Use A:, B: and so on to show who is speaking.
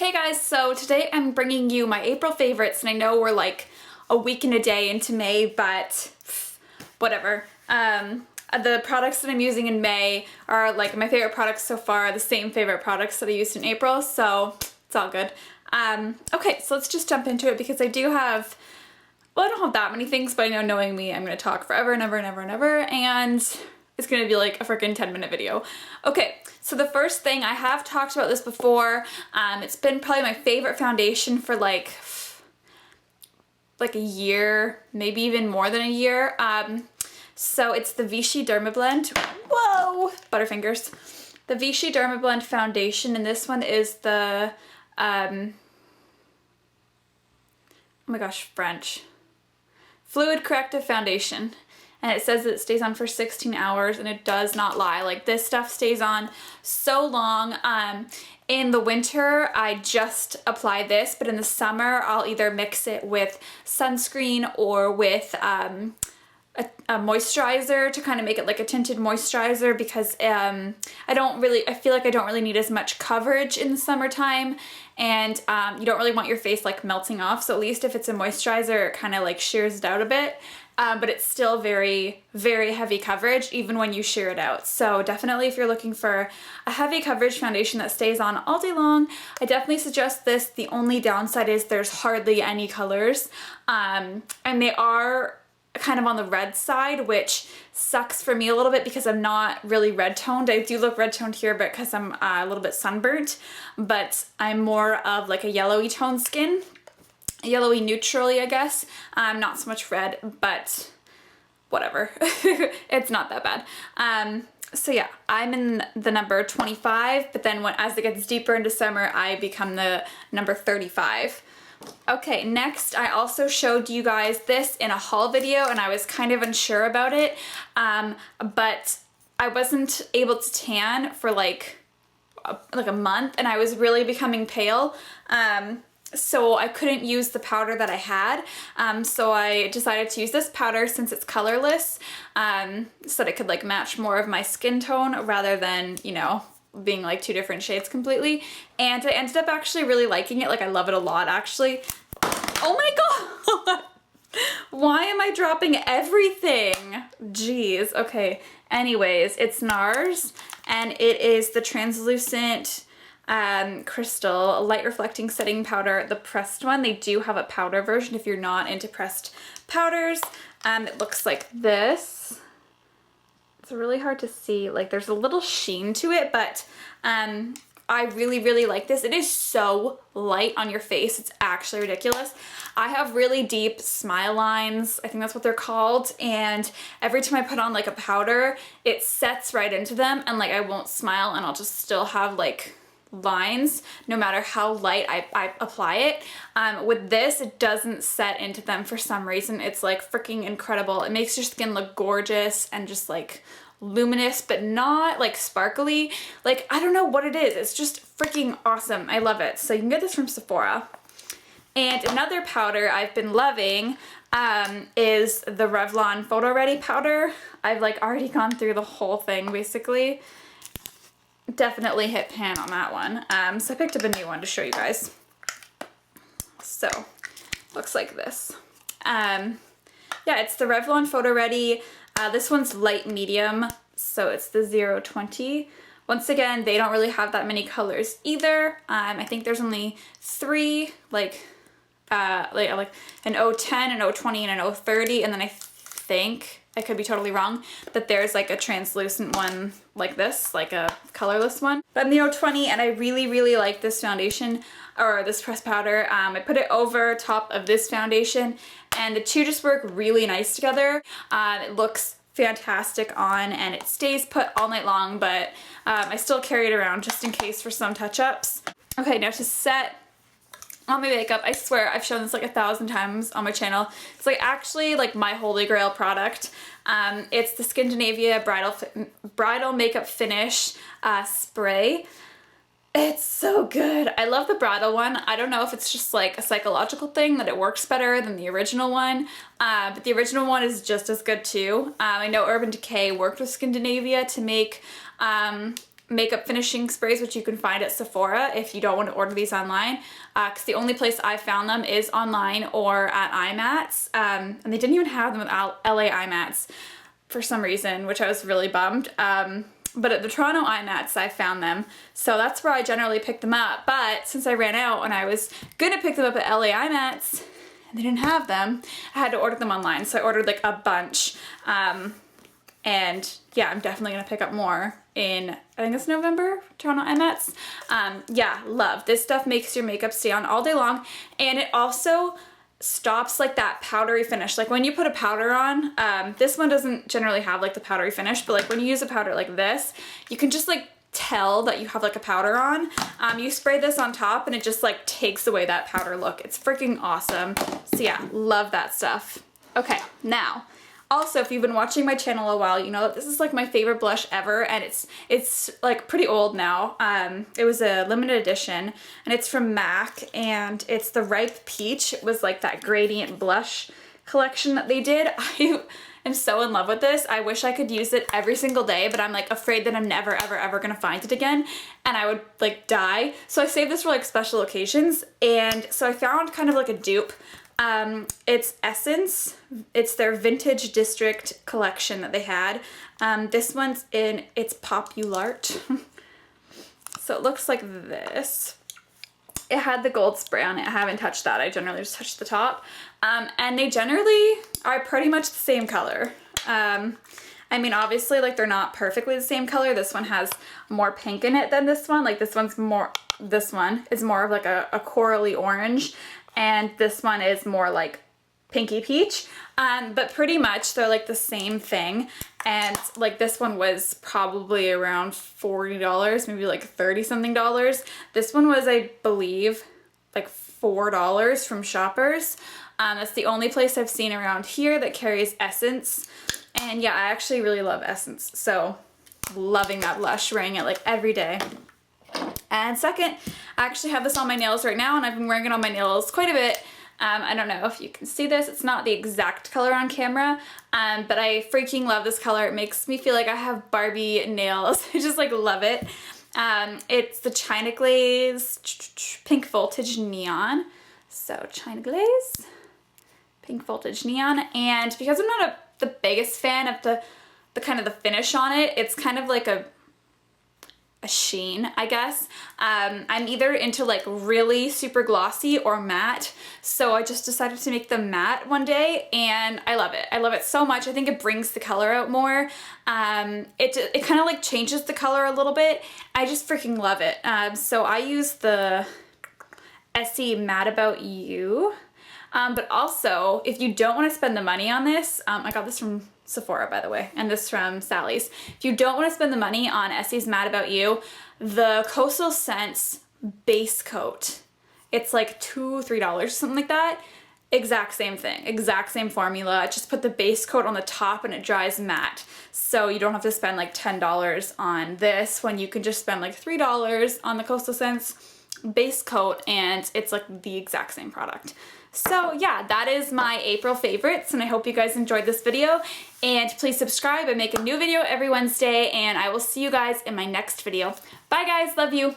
A: Hey guys, so today I'm bringing you my April favorites, and I know we're like a week and a day into May, but whatever. The products that I'm using in May are like my favorite products so far, the same favorite products that I used in April, so it's all good. Okay, so let's just jump into it because I do have, well, I don't have that many things, but I know knowing me, I'm going to talk forever and ever and ever and ever, and it's going to be like a freaking 10-minute video. Okay, so the first thing, I have talked about this before, it's been probably my favorite foundation for like a year, maybe even more than a year. So it's the Vichy Dermablend, whoa, Butterfingers. The Vichy Dermablend foundation, and this one is the, oh my gosh, French. Fluid Corrective Foundation. And it says that it stays on for 16 hours, and it does not lie. Like, this stuff stays on so long. In the winter, I just apply this, but in the summer, I'll either mix it with sunscreen or with a moisturizer to kind of make it like a tinted moisturizer, because I feel like I don't really need as much coverage in the summertime, and you don't really want your face like melting off, so at least if it's a moisturizer, it kind of like shears it out a bit. But it's still very, very heavy coverage even when you shear it out. So definitely if you're looking for a heavy coverage foundation that stays on all day long, I definitely suggest this. The only downside is there's hardly any colors, and they are kind of on the red side, which sucks for me a little bit because I'm not really red toned. I do look red toned here, but because I'm a little bit sunburnt, but I'm more of like a yellowy toned skin. Yellowy neutrally, I guess. Not so much red, but whatever. It's not that bad. So yeah, I'm in the number 25, but then as it gets deeper into summer, I become the number 35. Okay, next I also showed you guys this in a haul video, and I was kind of unsure about it, but I wasn't able to tan for like a month, and I was really becoming pale. So I couldn't use the powder that I had, so I decided to use this powder since it's colorless, so that it could like match more of my skin tone rather than, you know, being like two different shades completely. And I ended up actually really liking it. Like, I love it a lot, actually. Oh my god! Why am I dropping everything? Jeez. Okay. Anyways, it's NARS, and it is the translucent crystal light reflecting setting powder, the pressed one. They do have a powder version if you're not into pressed powders. It looks like this. It's really hard to see, like there's a little sheen to it, but I really like this. It is so light on your face, it's actually ridiculous. I have really deep smile lines, I think that's what they're called, and every time I put on like a powder, it sets right into them, and like I won't smile and I'll just still have like lines no matter how light I apply it. With this, it doesn't set into them for some reason. It's like freaking incredible. It makes your skin look gorgeous and just like luminous, but not like sparkly. Like, I don't know what it is. It's just freaking awesome. I love it. So you can get this from Sephora. And another powder I've been loving is the Revlon Photo Ready powder. I've like already gone through the whole thing basically. Definitely hit pan on that one. So I picked up a new one to show you guys. So, looks like this. Yeah, it's the Revlon Photo Ready. This one's light medium, so it's the 020. Once again, they don't really have that many colors either. I think there's only 3, like an 010, an 020, and an 030, and then I think, I could be totally wrong, that there's like a translucent one like this, like a colorless one. But I'm the 020, and I really like this foundation, or this pressed powder. I put it over top of this foundation, and the two just work really nice together. It looks fantastic on, and it stays put all night long, but I still carry it around just in case for some touch-ups. Okay, now to set on my makeup, I swear I've shown this like 1,000 times on my channel. It's like actually like my holy grail product. It's the Scandinavia Bridal Makeup Finish spray. It's so good. I love the bridal one. I don't know if it's just like a psychological thing that it works better than the original one, but the original one is just as good too. I know Urban Decay worked with Scandinavia to make makeup finishing sprays, which you can find at Sephora if you don't want to order these online, because the only place I found them is online or at IMATS, and they didn't even have them at LA IMATS for some reason, which I was really bummed. But at the Toronto IMATS I found them, so that's where I generally pick them up. But since I ran out and I was gonna pick them up at LA IMATS and they didn't have them, I had to order them online. So I ordered like a bunch, and yeah, I'm definitely gonna pick up more in, I think it's November, Toronto IMATS. Yeah, love. This stuff makes your makeup stay on all day long, and it also stops like that powdery finish. Like when you put a powder on, this one doesn't generally have like the powdery finish, but like when you use a powder like this, you can just like tell that you have like a powder on. You spray this on top and it just like takes away that powder look. It's freaking awesome. So yeah, love that stuff. Okay, now, also, if you've been watching my channel a while, you know that this is like my favorite blush ever, and it's like pretty old now. It was a limited edition, and it's from MAC, and it's the Ripe Peach. It was like that gradient blush collection that they did. I am so in love with this. I wish I could use it every single day, but I'm like afraid that I'm never ever ever gonna find it again, and I would like die. So I saved this for like special occasions, and so I found kind of like a dupe. It's Essence. It's their Vintage District collection that they had. This one's in its Populart. So it looks like this. It had the gold spray on it. I haven't touched that. I generally just touch the top. And they generally are pretty much the same color. I mean, obviously, like they're not perfectly the same color. This one has more pink in it than this one. Like this one is more of like a corally orange. And this one is more like pinky peach, but pretty much they're like the same thing. And like this one was probably around $40, maybe like 30 something dollars. This one was, I believe, like $4 from Shoppers. That's the only place I've seen around here that carries Essence. And yeah, I actually really love Essence, so loving that blush, wearing it like every day. And second, I actually have this on my nails right now, and I've been wearing it on my nails quite a bit. I don't know if you can see this. It's not the exact color on camera, but I freaking love this color. It makes me feel like I have Barbie nails. I just like love it. It's the China Glaze Pink Voltage Neon. So China Glaze, Pink Voltage Neon. And because I'm not the biggest fan of the kind of the finish on it, it's kind of like a sheen, I guess. I'm either into like really super glossy or matte, so I just decided to make them matte one day, and I love it. I love it so much. I think it brings the color out more. It kind of like changes the color a little bit. I just freaking love it. So I use the Essie Mad About You, but also if you don't want to spend the money on this, I got this from Sephora, by the way, and this from Sally's. If you don't want to spend the money on Essie's Mad About You, the Coastal Scents base coat, it's like $2-3, something like that. Exact same thing, exact same formula. Just put the base coat on the top and it dries matte. So you don't have to spend like $10 on this when you can just spend like $3 on the Coastal Scents base coat, and it's like the exact same product. So yeah, that is my April favorites, and I hope you guys enjoyed this video. And please subscribe. I make a new video every Wednesday, and I will see you guys in my next video. Bye guys, love you.